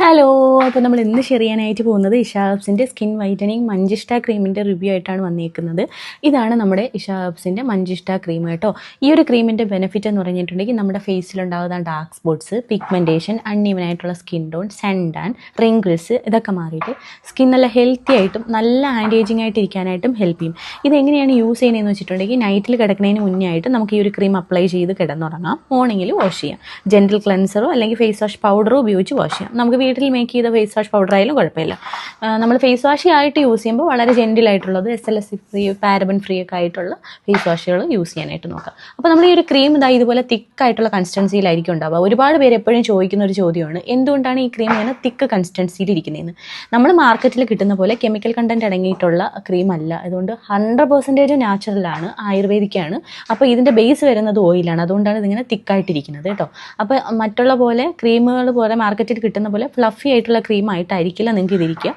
Hello, അപ്പോൾ നമ്മൾ ഇന്ന് ഷെയർ ചെയ്യാനായിട്ട് പോകുന്നത് ഇഷാ ഹെർബ്സിൻ്റെ സ്കിൻ വൈറ്റനിങ് മഞ്ചിഷ്ട ക്രീമിൻ്റെ റിവ്യൂ ആയിട്ടാണ് വന്നിരിക്കുന്നത്. ഇതാണ് നമ്മുടെ ഇഷാ ഹെർബ്സിൻ്റെ മഞ്ചിഷ്ട ക്രീം കേട്ടോ. ഈ ഒരു ക്രീമിൻ്റെ ബെനിഫിറ്റ് എന്ന് പറഞ്ഞിട്ടുണ്ടെങ്കിൽ നമ്മുടെ ഫേസിലുണ്ടാകുന്ന ഡാർക്ക് സ്പോട്ട്സ്, പിഗ്മെൻറ്റേഷൻ, അൺഈവൻ ആയിട്ടുള്ള skin tone, sun tan, wrinkles ഇതൊക്കെ മാറിയിട്ട് സ്കിൻ നല്ല ഹെൽത്തി ആയിട്ടും നല്ല ആൻറ്റി ഏജിങ് ആയിട്ട് ഇരിക്കാനായിട്ടും ഹെൽപ്പ് ചെയ്യും. ഇതെങ്ങനെയാണ് യൂസ് ചെയ്യുന്നതെന്ന് വെച്ചിട്ടുണ്ടെങ്കിൽ നൈറ്റിൽ കിടക്കുന്നതിന് മുന്നേ ആയിട്ട് നമുക്ക് ഈ ഒരു ക്രീം അപ്ലൈ ചെയ്ത് കിടന്നുറങ്ങാം. മോർണിംഗിൽ വാഷ് ചെയ്യാം. ജെൻറ്റൽ ക്ലെൻസറോ അല്ലെങ്കിൽ ഫേസ് വാഷ് പൗഡറോ ഉപയോഗിച്ച് വാഷ് ചെയ്യാം. നമുക്ക് വീട്ടിൽ മേക്ക് ചെയ്ത ഫേസ് വാഷ് പൗഡർ ആയാലും കുഴപ്പമില്ല. നമ്മൾ ഫേസ് വാഷ് ആയിട്ട് യൂസ് ചെയ്യുമ്പോൾ വളരെ ജെൻറ്റിലായിട്ടുള്ളത് SLS ഫ്രീ, പാരബൻ ഫ്രീ ഒക്കെ ആയിട്ടുള്ള ഫേസ് വാഷുകൾ യൂസ് ചെയ്യാനായിട്ട് നോക്കാം. അപ്പോൾ നമ്മൾ ഈ ഒരു ക്രീം ഇതുപോലെ തിക്കായിട്ടുള്ള കൺസിസ്റ്റൻസിയിലായിരിക്കും ഉണ്ടാവുക. ഒരുപാട് പേര് എപ്പോഴും ചോദിക്കുന്ന ഒരു ചോദ്യമാണ്, എന്തുകൊണ്ടാണ് ഈ ക്രീം ഇങ്ങനെ തിക്ക് കൺസിസ്റ്റൻസിയിൽ ഇരിക്കുന്നതെന്ന്. നമ്മൾ മാർക്കറ്റിൽ കിട്ടുന്ന പോലെ കെമിക്കൽ കണ്ടൻറ്റ് അടങ്ങിയിട്ടുള്ള ക്രീം അല്ല. അതുകൊണ്ട് 100% നാച്ചുറലാണ്, ആയുർവേദിക്കാണ്. അപ്പോൾ ഇതിൻ്റെ ബേസ് വരുന്നത് ഓയിലാണ്. അതുകൊണ്ടാണ് ഇതിങ്ങനെ തിക്കായിട്ടിരിക്കുന്നത് കേട്ടോ. അപ്പോൾ മറ്റുള്ള പോലെ ക്രീമുകൾ പോലെ മാർക്കറ്റിൽ കിട്ടുന്ന പോലെ ഫ്ലഫി ആയിട്ടുള്ള ക്രീം ആയിട്ടായിരിക്കില്ല നിങ്ങൾക്ക് ഇതിരിക്കുക.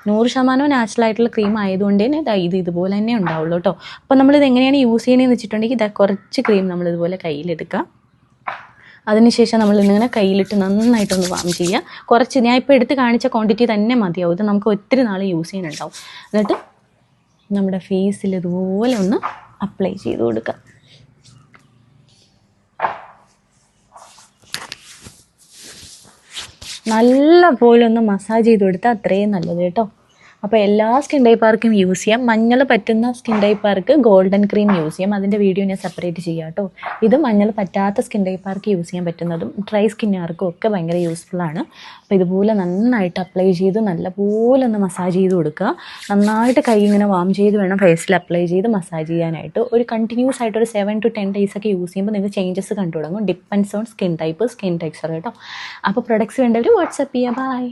100% നാച്ചുറൽ ആയിട്ടുള്ള ക്രീം ആയതുകൊണ്ട് തന്നെ ഇതുപോലെ തന്നെ ഉണ്ടാവുള്ളൂ കേട്ടോ. അപ്പോൾ നമ്മളിത് എങ്ങനെയാണ് യൂസ് ചെയ്യുന്നതെന്ന് വെച്ചിട്ടുണ്ടെങ്കിൽ കുറച്ച് ക്രീം നമ്മളിതുപോലെ കയ്യിലെടുക്കുക. അതിനുശേഷം നമ്മൾ ഇങ്ങനെ കയ്യിലിട്ട് നന്നായിട്ടൊന്ന് വാം ചെയ്യുക. കുറച്ച് ഞാൻ ഇപ്പോൾ എടുത്ത് കാണിച്ച ക്വാണ്ടിറ്റി തന്നെ മതിയാവും. ഇത് നമുക്ക് ഒത്തിരി നാൾ യൂസ് ചെയ്യാനുണ്ടാവും. എന്നിട്ട് നമ്മുടെ ഫേസിൽ ഇതുപോലെ ഒന്ന് അപ്ലൈ ചെയ്ത് കൊടുക്കുക. നല്ല പോലെ ഒന്ന് മസാജ് ചെയ്ത് കൊടുത്താൽ അത്രയും നല്ലത് കേട്ടോ. അപ്പോൾ എല്ലാ സ്കിൻ ടൈപ്പാർക്കും യൂസ് ചെയ്യാം. മഞ്ഞൾ പറ്റുന്ന സ്കിൻ ടൈപ്പാർക്ക് ഗോൾഡൻ ക്രീം യൂസ് ചെയ്യാം. അതിൻ്റെ വീഡിയോ ഞാൻ സെപ്പറേറ്റ് ചെയ്യാം കേട്ടോ. ഇത് മഞ്ഞൾ പറ്റാത്ത സ്കിൻ ടൈപ്പാർക്ക് യൂസ് ചെയ്യാൻ പറ്റുന്നതും ഡ്രൈ സ്കിന്നുകാർക്കും ഒക്കെ ഭയങ്കര യൂസ്ഫുള്ളാണ്. അപ്പോൾ ഇതുപോലെ നന്നായിട്ട് അപ്ലൈ ചെയ്ത് നല്ലപോലെ ഒന്ന് മസാജ് ചെയ്ത് കൊടുക്കുക. നന്നായിട്ട് കൈ ഇങ്ങനെ വാം ചെയ്ത് വേണം ഫേസിൽ അപ്ലൈ ചെയ്ത് മസാജ് ചെയ്യാനായിട്ട്. ഒരു കണ്ടിന്യൂസ് ആയിട്ട് ഒരു 7 to 10 days ഒക്കെ യൂസ് ചെയ്യുമ്പോൾ നിങ്ങൾക്ക് ചേഞ്ചസ് കണ്ടു തുടങ്ങും. Depends on skin type, skin texture കേട്ടോ. അപ്പോൾ പ്രൊഡക്ട്സ് വേണ്ടവർ വാട്സപ്പ് ചെയ്യുക. ബൈ.